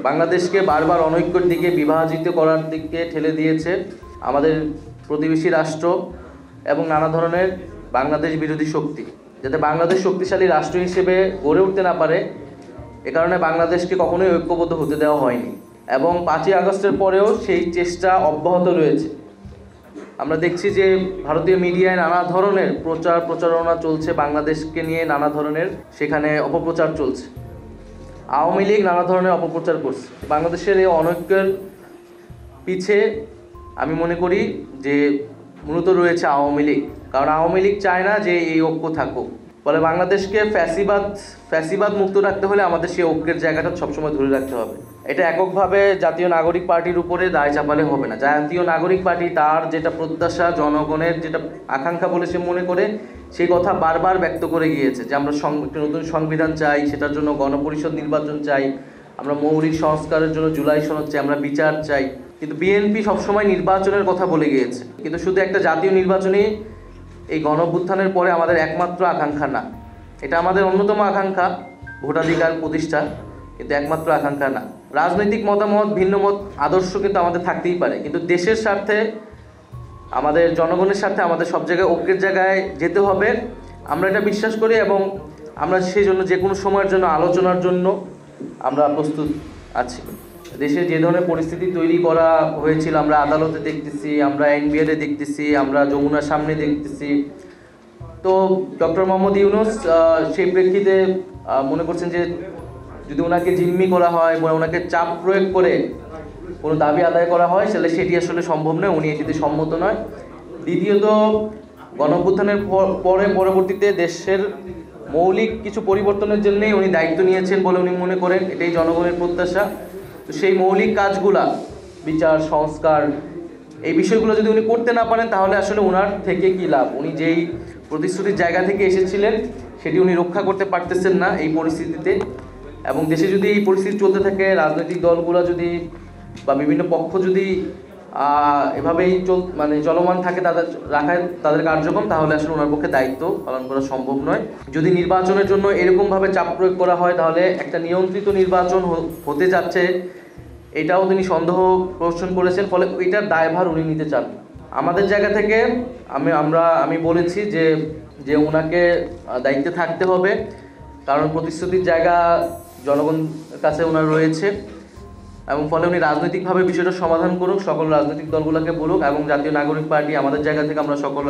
বাংলাদেশকে বারবার অনৈক্যের দিকে, বিভাজিত করার দিকে ঠেলে দিয়েছে আমাদের প্রতিবেশী রাষ্ট্র এবং নানা ধরনের বাংলাদেশ বিরোধী শক্তি। যাতে বাংলাদেশ শক্তিশালী রাষ্ট্র হিসেবে গড়ে উঠতে না পারে, এ কারণে বাংলাদেশকে কখনোই ঐক্যবদ্ধ হতে দেওয়া হয়নি এবং 5ই আগস্টের পরেও সেই চেষ্টা অব্যাহত রয়েছে। আমরা দেখছি যে ভারতীয় মিডিয়ায় নানা ধরনের প্রচারণা চলছে, বাংলাদেশকে নিয়ে নানা ধরনের সেখানে অপপ্রচার চলছে। আওয়ামী লীগ নানা ধরনের অপপ্রচার করছে। বাংলাদেশের এই অনৈক্যের পিছে আমি মনে করি যে মূলত রয়েছে আওয়ামী লীগ, কারণ আওয়ামী লীগ চায় না যে এই ঐক্য থাকুক। ফলে বাংলাদেশকে ফ্যাসিবাদ মুক্ত রাখতে হলে আমাদের সেই ঐক্যের জায়গাটা সবসময় ধরে রাখতে হবে। এটা এককভাবে জাতীয় নাগরিক পার্টির উপরে দায় চাপালে হবে না। জাতীয় নাগরিক পার্টি তার যেটা প্রত্যাশা, জনগণের যেটা আকাঙ্ক্ষা বলে সে মনে করে, সেই কথা বারবার ব্যক্ত করে গিয়েছে যে আমরা একটা নতুন সংবিধান চাই, সেটার জন্য গণপরিষদ নির্বাচন চাই, আমরা মৌলিক সংস্কারের জন্য জুলাই সনদ চাই, আমরা বিচার চাই। কিন্তু বিএনপি সবসময় নির্বাচনের কথা বলে গিয়েছে, কিন্তু শুধু একটা জাতীয় নির্বাচনই এই গণঅভ্যুত্থানের পরে আমাদের একমাত্র আকাঙ্ক্ষা না। এটা আমাদের অন্যতম আকাঙ্ক্ষা, ভোটাধিকার প্রতিষ্ঠা, কিন্তু একমাত্র আকাঙ্ক্ষা না। রাজনৈতিক মতামত, ভিন্ন মত, আদর্শ কিন্তু আমাদের থাকতেই পারে, কিন্তু দেশের স্বার্থে, আমাদের জনগণের স্বার্থে আমাদের সব জায়গায় ঐক্যের জায়গায় যেতে হবে। আমরা এটা বিশ্বাস করি এবং আমরা সেই জন্য যে কোনো সময়ের জন্য আলোচনার জন্য আমরা প্রস্তুত আছি। দেশে যে ধরনের পরিস্থিতি তৈরি করা হয়েছিল আমরা আদালতে দেখতেছি, আমরা এনবিআরে দেখতেছি, আমরা যমুনার সামনে দেখতেছি। তো ডক্টর মোহাম্মদ ইউনূস সেই প্রেক্ষিতে মনে করছেন যে যদি ওনাকে জিম্মি করা হয় বা ওনাকে চাপ প্রয়োগ করে কোনো দাবি আদায় করা হয়, তাহলে সেটি আসলে সম্ভব নয়, উনি এটিতে সম্মত নয়। দ্বিতীয়ত, গণঅভ্যুত্থানের পরবর্তীতে দেশের মৌলিক কিছু পরিবর্তনের জন্যই উনি দায়িত্ব নিয়েছেন বলে উনি মনে করেন, এটাই জনগণের প্রত্যাশা। তো সেই মৌলিক কাজগুলা, বিচার, সংস্কার, এই বিষয়গুলো যদি উনি করতে না পারেন তাহলে আসলে ওনার থেকে কী লাভ? উনি যেই প্রতিশ্রুতির জায়গা থেকে এসেছিলেন সেটি উনি রক্ষা করতে পারতেছেন না এই পরিস্থিতিতে। এবং দেশে যদি এই পরিস্থিতি চলতে থাকে, রাজনৈতিক দলগুলো যদি বা বিভিন্ন পক্ষ যদি এভাবেই চলমান থাকে তাদের কার্যক্রম, তাহলে আসলে ওনার পক্ষে দায়িত্ব পালন করা সম্ভব নয়। যদি নির্বাচনের জন্য এরকমভাবে চাপ প্রয়োগ করা হয়, তাহলে একটা নিয়ন্ত্রিত নির্বাচন হতে যাচ্ছে এটাও তিনি সন্দেহ পোষণ করেছেন, ফলে ওইটার দায়ভার উনি নিতে চান। আমাদের জায়গা থেকে আমি বলেছি যে ওনাকে দায়িত্বে থাকতে হবে, কারণ প্রতিশ্রুতির জায়গা জনগণের কাছে ওনার রয়েছে, এবং ফলে উনি রাজনৈতিকভাবে বিষয়টা সমাধান করুক, সকল রাজনৈতিক দলগুলোকে বলুক। এবং জাতীয় নাগরিক পার্টি আমাদের জায়গা থেকে আমরা সকল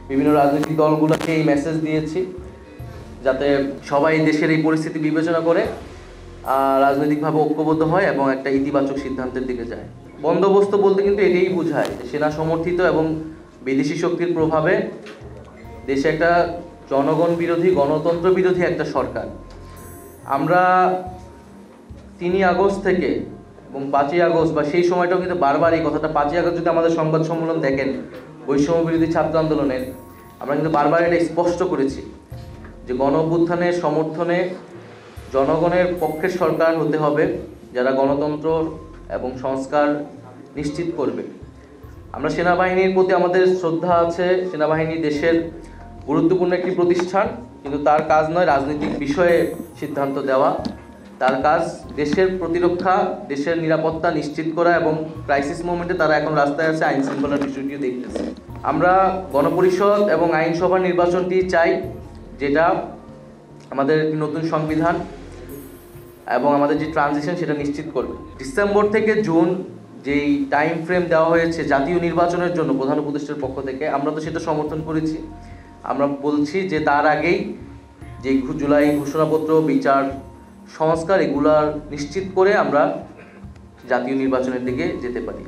বিভিন্ন রাজনৈতিক দলগুলোকে এই মেসেজ দিয়েছি, যাতে সবাই দেশের এই পরিস্থিতি বিবেচনা করে রাজনৈতিকভাবে ঐক্যবদ্ধ হয় এবং একটা ইতিবাচক সিদ্ধান্তের দিকে যায়। বন্দোবস্ত বলতে কিন্তু এটাই বোঝায় যে সেনা সমর্থিত এবং বিদেশি শক্তির প্রভাবে দেশে একটা জনগণ বিরোধী, গণতন্ত্র বিরোধী একটা সরকার। আমরা 3 আগস্ট থেকে এবং 5ই আগস্ট বা সেই সময়টাও কিন্তু বারবার এই কথাটা, 5ই আগস্ট যদি আমাদের সংবাদ সম্মেলন দেখেন বৈষম্য বিরোধী ছাত্র আন্দোলনের, আমরা কিন্তু বারবার এটা স্পষ্ট করেছি যে গণঅভ্যুত্থানের সমর্থনে জনগণের পক্ষের সরকার হতে হবে, যারা গণতন্ত্র এবং সংস্কার নিশ্চিত করবে। আমরা সেনাবাহিনীর প্রতি আমাদের শ্রদ্ধা আছে। সেনাবাহিনী দেশের গুরুত্বপূর্ণ একটি প্রতিষ্ঠান, কিন্তু তার কাজ নয় রাজনৈতিক বিষয়ে সিদ্ধান্ত দেওয়া। তার কাজ দেশের প্রতিরক্ষা, দেশের নিরাপত্তা নিশ্চিত করা, এবং ক্রাইসিস মোমেন্টে তারা এখন রাস্তায় আছে, আইন শৃঙ্খলার বিষয়টিও দেখতেছে। আমরা গণপরিষদ এবং আইনসভার নির্বাচনটি চাই, যেটা আমাদের একটি নতুন সংবিধান এবং আমাদের যে ট্রানজিশন সেটা নিশ্চিত করবে। ডিসেম্বর থেকে জুন যেই টাইম ফ্রেম দেওয়া হয়েছে জাতীয় নির্বাচনের জন্য প্রধান উপদেষ্টার পক্ষ থেকে, আমরা তো সেটা সমর্থন করেছি। আমরা বলছি যে তার আগেই যে জুলাই ঘোষণাপত্র, বিচার, সংস্কার এগুলার নিশ্চিত করে আমরা জাতীয় নির্বাচনের দিকে যেতে পারি।